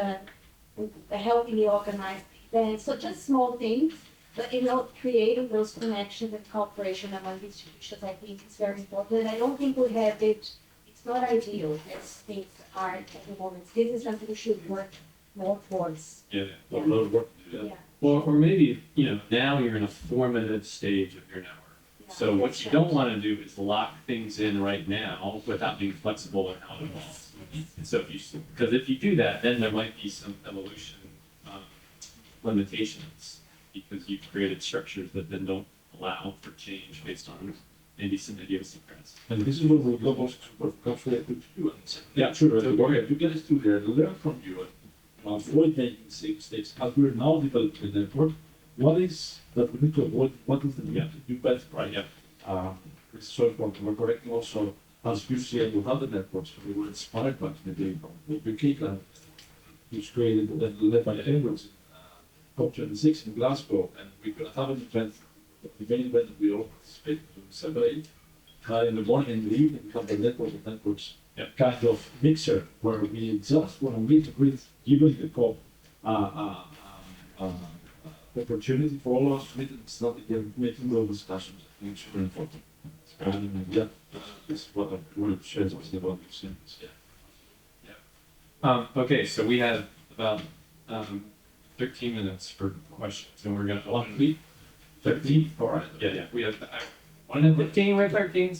helping me organize events. So just small things, but creating those connections and cooperation among institutions, I think is very important. And I don't think we have it. It's not ideal as things are at the moment. This is something we should work more towards.
yeah.
A lot of work to do.
Yeah.
Or maybe, now you're in a formative stage of your network. So what you don't want to do is lock things in right now without being flexible in how it evolves. So because if you do that, then there might be some evolution limitations, because you've created structures that then don't allow for change based on maybe some idiosyncrasies.
And this is what we love also to conflict with you. And
Yeah,
sure,
sure.
to get us to there, learn from you, and avoid making mistakes. As we're now developing the network, what is that we need to avoid? What is the need to do better, right?
Yeah.
It's so important. We're correcting also, as you see with other networks, we were inspired by the UK which created and led by Edwards in COP26 in Glasgow, and we're going to have an event, the main event that we all participate in December 8th. In the morning and the evening, we have the network of networks kind of mixer where we just want to meet with, given the COP opportunity for all of us to meet and start again making those discussions. I think it's very important. This is what I want to share with you about these things.
Okay, so we have about 13 minutes for questions, and we're gonna.
13? All right.
Yeah, we have 1 and 15. We're 13.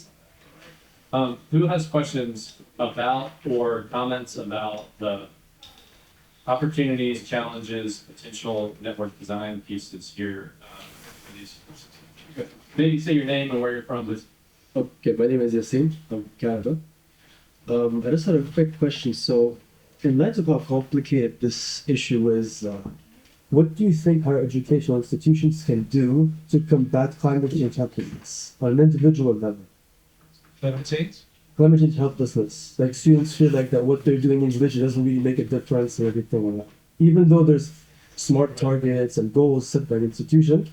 Who has questions about or comments about the opportunities, challenges, potential network design pieces here? For these? Maybe say your name and where you're from, please.
Okay, my name is Yasin. I'm Canada. I just had a quick question. So, in light of how complicated this issue is, what do you think higher educational institutions can do to combat climate change helplessness on an individual level?
Climate change?
Climate change helplessness. Like students feel like that what they're doing individually doesn't really make a difference or anything like that. Even though there's smart targets and goals set by the institution,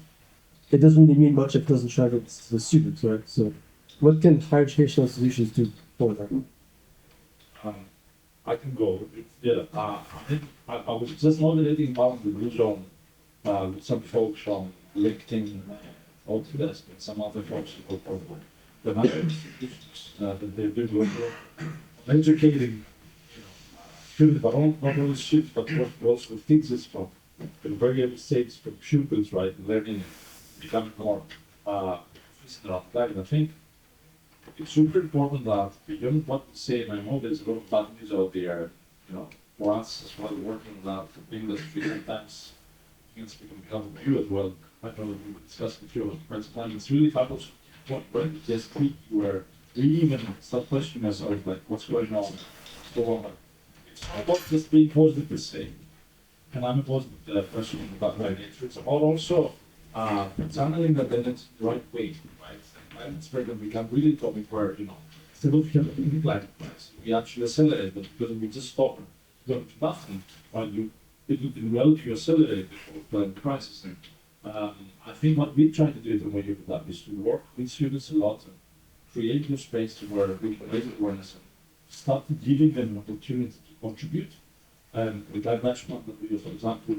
it doesn't really mean much if it doesn't translate to the students, right? So, what can higher educational institutions do for that?
I can go. Yeah, I was just moderating one of the group on with some folks from LinkedIn, Autodesk, and some other folks who go for the institutions that they're doing work educating students, but not only students, but also teachers from very early stages, from pupils, right, learning, becoming more professional. I think it's super important that beyond what we say, and I know there's a lot of bad news out there, for us as well, working in that industry, sometimes things become a view as well. I know we discussed with you at the present time, it's really fabulous. What just quick where we even start questioning ourselves, like, what's going on? So on. It's not just being positive per se, and I'm a positive person by nature. It's about also channeling that energy the right way, right? And it's very good. We can really topic where, instead of thinking like we actually accelerate, but because we just stop and don't do nothing, while in reality you accelerate the crisis. I think what we try to do in the way of that is to work with students a lot and create a space where we can raise awareness and start giving them an opportunity to contribute. And with that measurement that we, for example,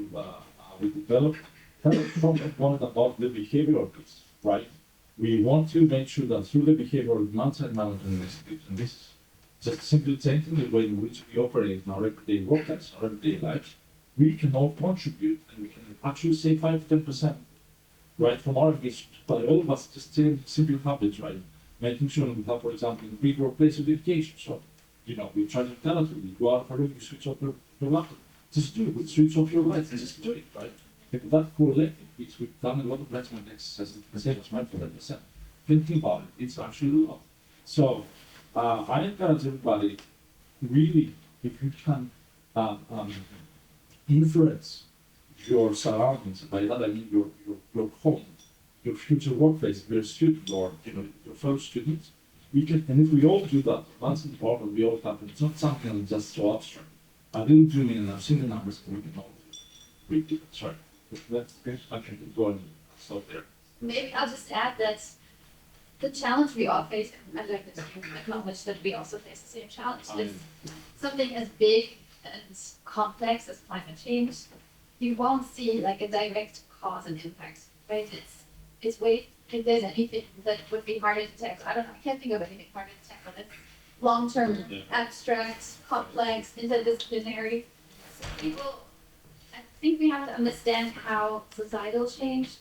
we developed kind of strong component about the behavioral piece, right? We want to make sure that through the behavioral demand-side management initiatives, and this is just simply changing the way in which we operate in our everyday work and our everyday life, we can all contribute and we can actually save 5 to 10%, right, from our engagement. But all of us just change simple habits, right? Making sure we have, for example, in big workplace of education. So, we try to tell it, you go out for a you switch off your laptop. Just do it, switch off your lights and just do it, right? If that correlated, which we've done a lot of measurement exercises, the same as mine for that percent. Thinking about it, it's actually a lot. So, I encourage everybody, really, if you can influence your surroundings, by that I mean your home, your future workplace, if you're a student or your fellow students, we can, and if we all do that, once in the problem, we all happen. It's not something just so abstract. I didn't do it, and I've seen the numbers, and we can all do it. Sorry. That's good. I can go and stop there.
Maybe I'll just add that the challenge we all face, and I'd like to acknowledge that we also face the same challenge, is something as big and complex as climate change. You won't see like a direct cause and impact, right? It's way, if there's anything that would be harder to tackle, I don't know, I can't think of anything harder to tackle. It's long-term, abstract, complex, interdisciplinary. So I think we have to understand how societal change,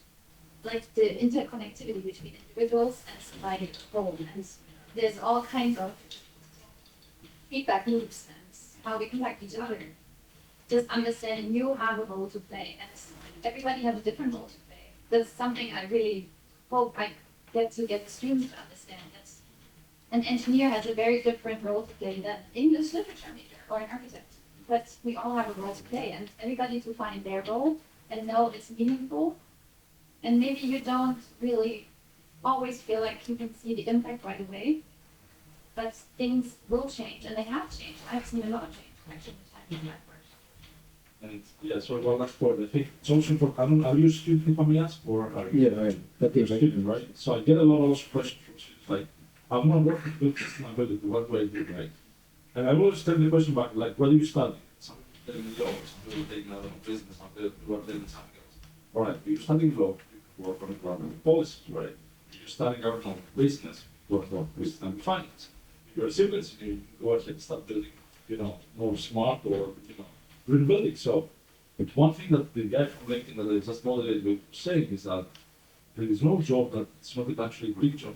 like the interconnectivity between individuals and society as a whole, and there's all kinds of feedback loops and how we impact each other. Just understanding you have a role to play, and everybody has a different role to play. That's something I really hope I get the students to understand. That an engineer has a very different role to play than an English literature major or an architect. But we all have a role to play, and everybody to find their role and know it's meaningful. And maybe you don't really always feel like you can see the impact right away, but things will change, and they have changed. I've seen a lot of change actually in the time of my work.
And yeah, so one last point. I think it's also important. Are you a student, if I may ask, or are you?
Yeah,
You're a student, right? So I get a lot of those questions from students, like, I want to work with build sustainability. What do I do, right? And I always tell the question back, like, what do you study? Some people tell me law, some people take another business, some people work in something else. All right, you're studying law, you work on environmental policy, right? You're studying government business, you work on business and finance. If you're a civil engineer, you go ahead and start building more smart or, green building. So, but one thing that the guy from LinkedIn that is just motivated me saying is that there is no job that's not actually a big job.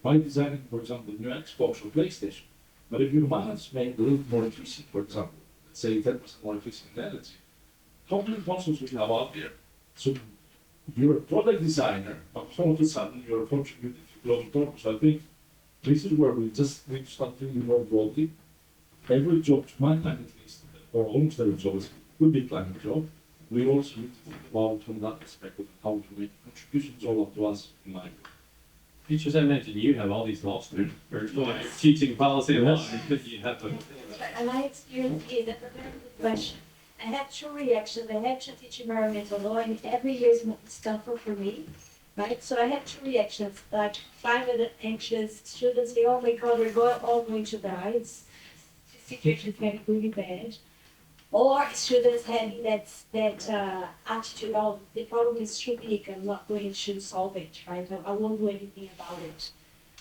By designing, for example, the new Xbox or PlayStation, but if you manage make a little more efficient, for example, let's say 10% more efficient in energy, how many consoles we have out there? So you're a product designer, but all of a sudden you're contributing to global purpose. I think this is where we just need to start thinking more broadly. Every job, to my mind at least, or almost every job, will be a climate job. We also need to think about from that perspective how to make contributions all up to us in mind.
Teachers, I mentioned you have all these law students, or you're teaching policy law, because you have to.
And my experience is that a very good question. I had two reactions. I had to teach environmental law, and every year is tougher for me, right? So I had two reactions, like climate anxious students say, oh my God, we're all going to die. It's the situation is getting really bad. Or students having that attitude of the problem is too big, I'm not going to solve it, right? I won't do anything about it.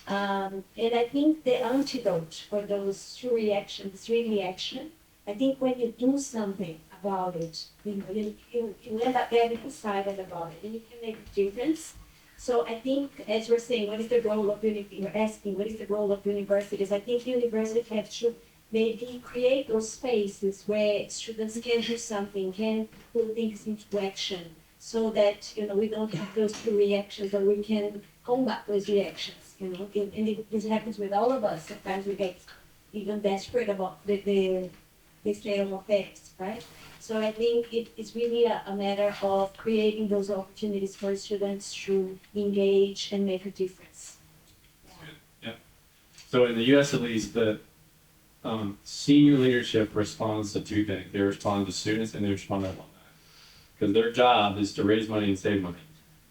And I think the antidote for those two reactions is really action. I think when you do something about it, you end up getting excited about it and you can make a difference. So I think, as we're saying, what is the role of you're asking, what is the role of universities? I think universities have to maybe create those spaces where students can do something, can put things into action, so that we don't have those two reactions, but we can combat those reactions. This happens with all of us. Sometimes we get even desperate about the state of affairs, right? So I think it's really a matter of creating those opportunities for students to engage and make a difference.
Yeah. So in the U.S. at least, the senior leadership responds to two things. They respond to students and they respond to alumni. Because their job is to raise money and save money.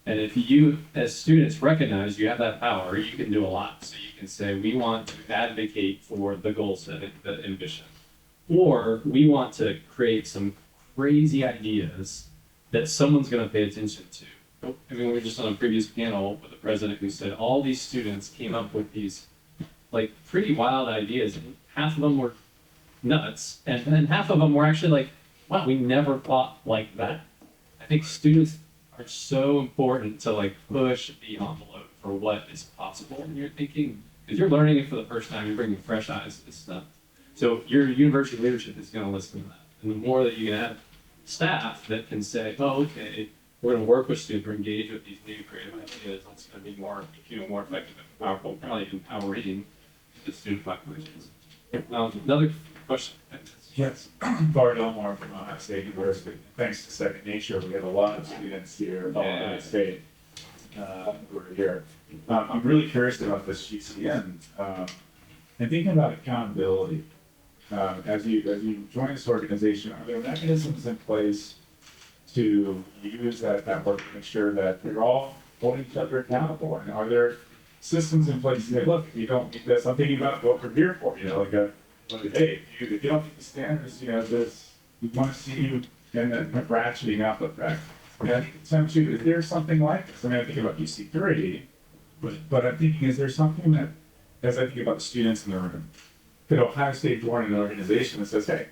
And if you, as students, recognize you have that power, you can do a lot. So you can say, we want to advocate for the goal setting, the ambition. Or we want to create some crazy ideas that someone's going to pay attention to. I mean, we were just on a previous panel with the president who said all these students came up with these like pretty wild ideas, and half of them were nuts, and then half of them were actually like, wow, we never thought like that. I think students are so important to like push the envelope for what is possible in your thinking, because you're learning it for the first time, you're bringing fresh eyes to this stuff. So your university leadership is going to listen to that. And the more that you can have staff that can say, oh, okay, we're going to work with students, or engage with these new creative ideas, it's going to be more effective and powerful, probably empowering the student populations. Another question.
Yes, Bart Elmore from Ohio State University. Thanks to Second Nature, we have a lot of students here at Ohio State who are here. I'm really curious about this GCN and thinking about accountability. As you join this organization, are there mechanisms in place to use that network to make sure that you're all holding each other accountable? And are there systems in place to say, look, if you don't meet this, I'm thinking about what we're here for, hey, if you don't meet the standards, we want to see you in that ratcheting up effect. And I think it's time to, is there something like this? I mean, I think about UC3, but I'm thinking, is there something that, as I think about the students in the room, could Ohio State join an organization that says, hey,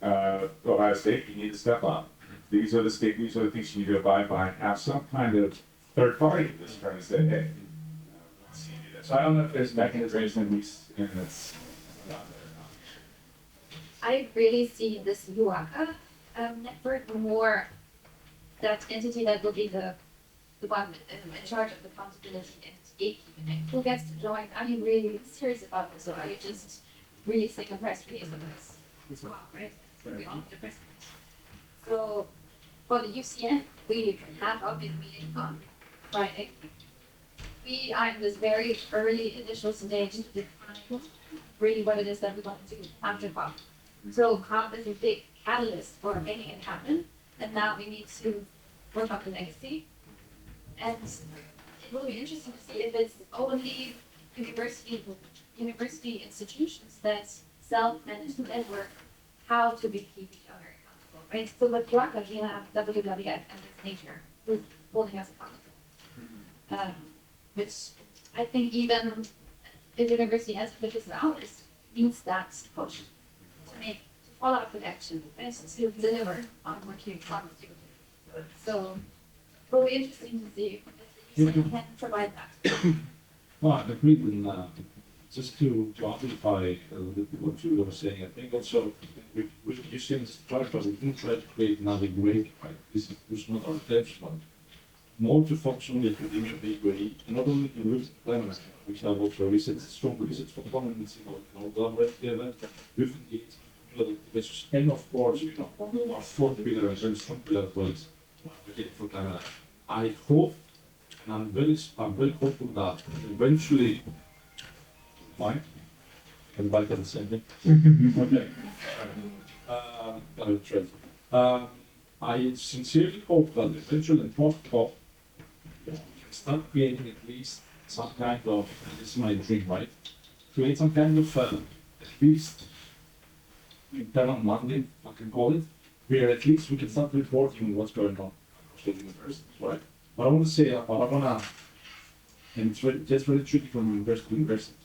Ohio State, you need to step up. These are the things you need to abide by, and have some kind of third party that's trying to say, hey, let's see you do this. So I don't know if there's mechanisms that's not there.
I really see this UACA network more that entity that will be the one in charge of the accountability and gatekeeping. Who gets to join? Are you really serious about this, or are you just releasing a press release of this? It's well, right? We all the press release. So for the UCN, we have our big meeting on Friday. We are in this very early initial stage to define really what it is that we want to do after COP. So COP is a big catalyst for making it happen, and now we need to work on the legacy. And it will be interesting to see if it's only university institutions that self-manage the network, how to be keep each other accountable, right? So with UACA, we have WWF and this nature who's holding us accountable. Which I think even the university as ambitious as ours needs that push to make, to follow up with action, and to deliver on what you promised to do. So, it will be interesting to see if you can provide that.
Well, I agree with, just to amplify a little bit what you were saying, I think also we you see in this project, we didn't try to create another grade, right? This was not our intention, but more to focus on the academia grade, not only to look at climate, which have also research, strong research for governments, collaborate together with the business, and of course, our fourth pillar is very strong pillar was for climate. I hope, and I'm very hopeful that eventually, fine, everybody can say it. Okay. I will try. I sincerely hope that eventually talk can start creating at least some kind of, this is my dream, right? Create some kind of, at least, internal mandate, I can call it, where at least we can start reporting what's going on in the universities, right? But I want to say, and it's very, just very tricky from university to university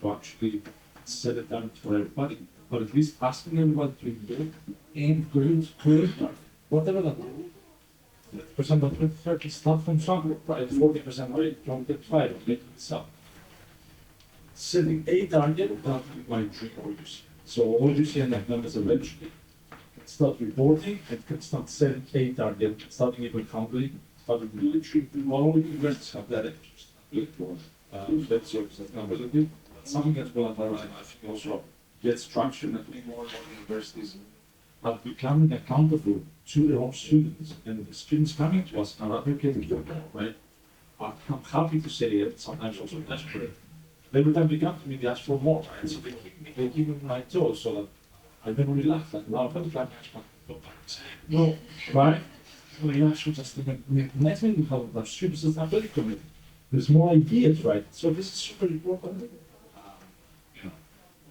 to actually set it down for everybody, but at least asking everybody to do and create whatever that percent of 30 stuff from somewhere, right? 40% rate from 35 or make it up. Setting a target that my dream always. So all you see in that numbers eventually start reporting and can start setting a target, starting even counting, starting really treating all the universities have that interest. That serves as accountability. Something that's well advised, I think also gets traction. I think more and more universities are becoming accountable to their own students, and the students coming to us are advocating for that, right? I'm happy to say it, sometimes also desperate. Every time they come to me, they ask for more, right? So they keep me my toes so that I don't relax. Like, now, every time I go back and say, no, right? So they actually just, the next thing we have, our students is not very committed. There's more ideas, right? So this is super important.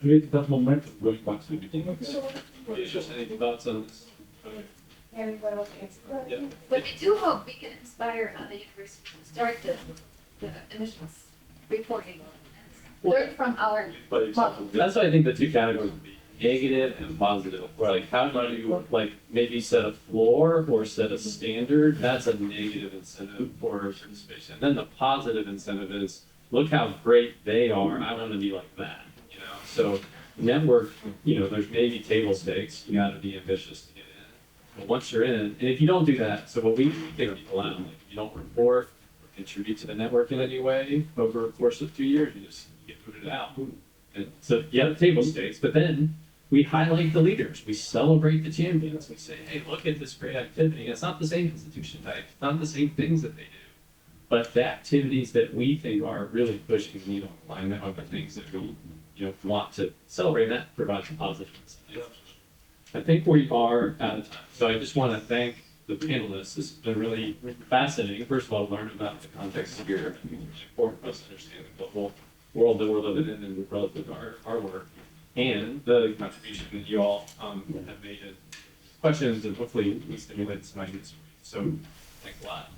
Create that momentum going back to the beginning.
It's just any thoughts on this?
Very well.
Yeah.
But I do hope we can inspire other universities to start the emissions reporting. Learn from our model.
That's why I think the two categories would be negative and positive. Where like, how do you like maybe set a floor or set a standard? That's a negative incentive for participation. And then the positive incentive is, look how great they are. I want to be like that. You know. So network. You know, there's maybe table stakes. You got to be ambitious to get in. But once you're in, and if you don't do that, so what we kick people out, like if you don't report or contribute to the network in any way over a course of 2 years, you just get booted out. And so you have table stakes, but then we highlight the leaders. We celebrate the champions. We say, hey, look at this great activity. It's not the same institution type, not the same things that they do, but the activities that we think are really pushing the needle on climate are the things that we want to celebrate. That provides a positive incentive. I think we are out of time. So I just want to thank the panelists. This has been really fascinating. First of all, learn about the context here. I think it's important for us to understand the global world that we're living in and relative to our work, and the contribution that you all have made to questions and hopefully we stimulate some ideas. So thanks a lot.